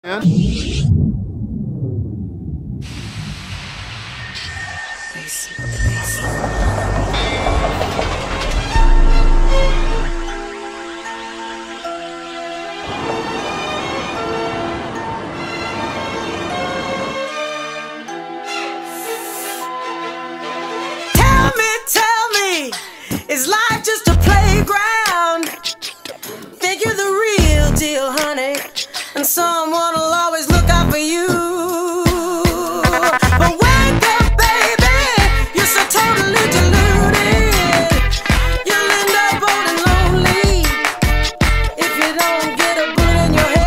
Tell me, is life just a playground? Think you're the real deal, honey, and someone will always look out for you. But wake up, baby, you're so totally deluded. You'll end up old and lonely if you don't get a bullet in your head.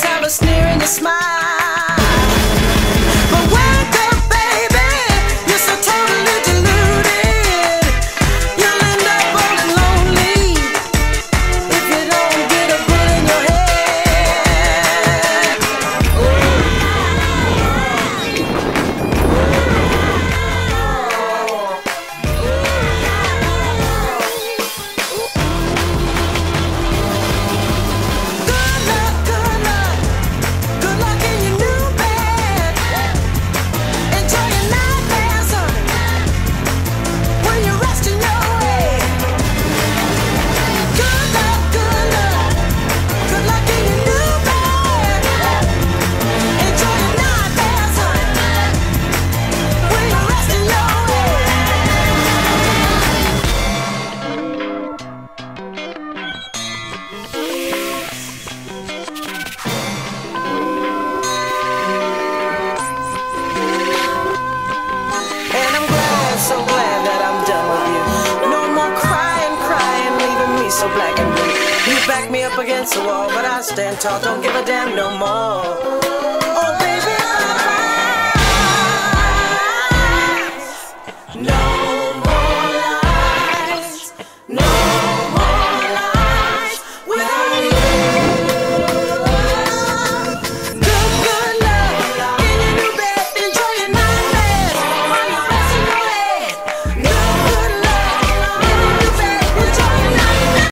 Have a sneer in your smile. But wake up, baby, you're so totally deluded. You'll end up old and lonely if you don't get a bullet in your head. Good luck in your new bed. Enjoy your nightmares, when you're resting your head. Good luck in your new bed. Enjoy your nightmares, when you're resting your so glad that I'm done with you. No more crying, leaving me so black and blue. You back me up against the wall, but I stand tall, don't give a damn no more. Oh baby,